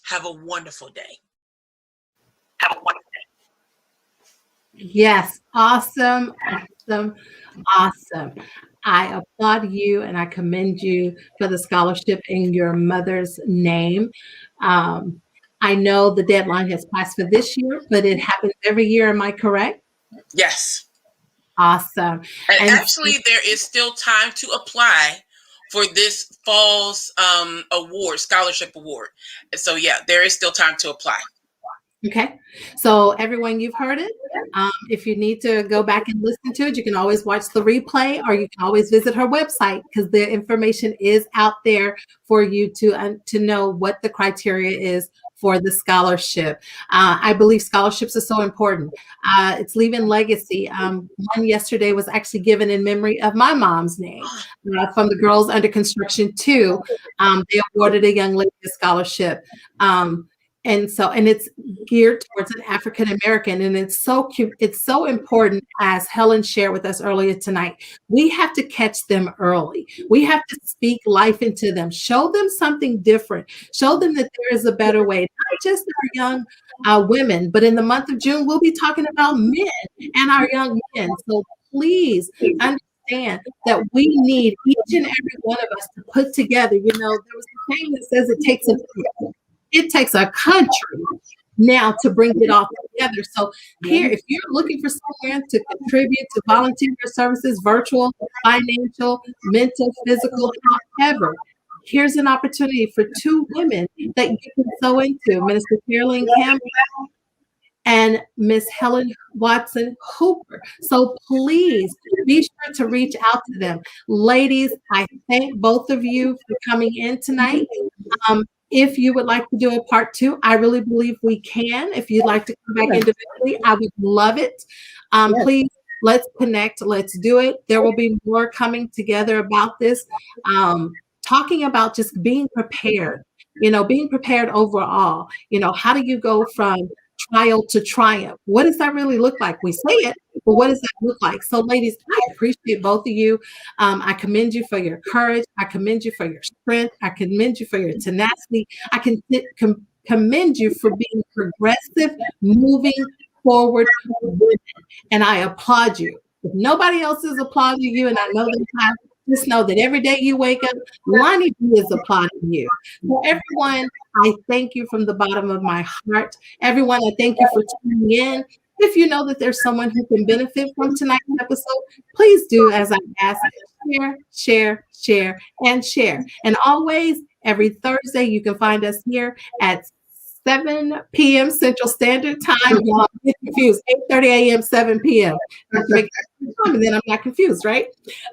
Have a wonderful day. Have a wonderful day. Yes, awesome, awesome, awesome. I applaud you and I commend you for the scholarship in your mother's name. I know the deadline has passed for this year, but it happens every year. Am I correct? Yes. Awesome. And actually, there is still time to apply for this fall's award, scholarship award. And so, yeah, there is still time to apply. Okay. So everyone, you've heard it. If you need to go back and listen to it, you can always watch the replay, or you can always visit her website because the information is out there for you to know what the criteria is for the scholarship. I believe scholarships are so important. It's leaving legacy. One yesterday was actually given in memory of my mom's name from the Girls Under Construction 2. They awarded a young lady a scholarship. And it's geared towards an African American, and it's so cute. It's so important, as Helen shared with us earlier tonight. We have to catch them early. We have to speak life into them, show them something different, show them that there is a better way, not just our young women, but in the month of June, we'll be talking about men and our young men. So please understand that we need each and every one of us to put together. You know, there was a saying that says it takes a country now to bring it all together. So here, if you're looking for someone to contribute to volunteer services, virtual, financial, mental, physical, however, here's an opportunity for 2 women that you can sow into, Minister Teraleen Campbell and Miss Helen Watson Hooper. So please be sure to reach out to them. Ladies, I thank both of you for coming in tonight. If you would like to do a part 2, I really believe we can. If you'd like to come back individually, I would love it. Please, let's connect. Let's do it. There will be more coming together about this, talking about just being prepared, being prepared overall. How do you go from trial to triumph? What does that really look like? We say it, but what does that look like? So, ladies, I appreciate both of you. I commend you for your courage. I commend you for your strength. I commend you for your tenacity. I can commend you for being progressive, moving forward women. And I applaud you. If nobody else is applauding you, and I know they have, just know that every day you wake up, LonnieB is applauding you. So everyone, I thank you from the bottom of my heart. Everyone, I thank you for tuning in. If you know that there's someone who can benefit from tonight's episode, please do as I ask, share, share, share, and share. And always, every Thursday, you can find us here at 7 p.m. Central Standard Time. Y'all get confused. 8:30 a.m., 7 p.m. And then I'm not confused, right?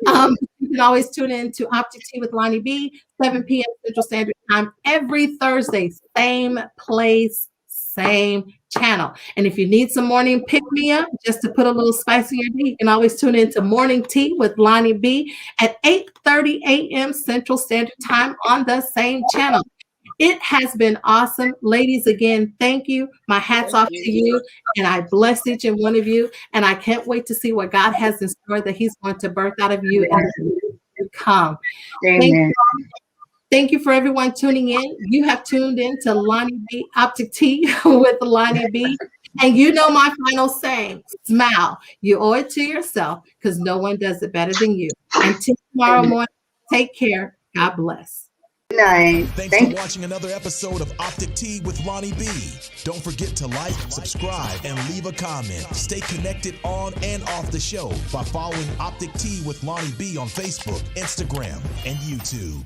You can always tune in to Optic Tea with LonnieB, 7 p.m. Central Standard Time every Thursday. Same place, same channel. And if you need some morning pick-me-up, just to put a little spice in your day, you can always tune into Morning Tea with LonnieB at 8:30 a.m. Central Standard Time on the same channel. It has been awesome. Ladies, again, thank you. My hat's off to you, and I bless each and one of you, and I can't wait to see what God has in store that he's going to birth out of you and to come. Amen. Thank you for everyone tuning in. You have tuned in to LonnieB Optic Tea with LonnieB. And you know my final saying, smile. You owe it to yourself because no one does it better than you. Until tomorrow morning, take care. God bless. Good night. Thanks for watching another episode of Optic Tea with LonnieB. Don't forget to like, subscribe, and leave a comment. Stay connected on and off the show by following Optic Tea with LonnieB on Facebook, Instagram, and YouTube.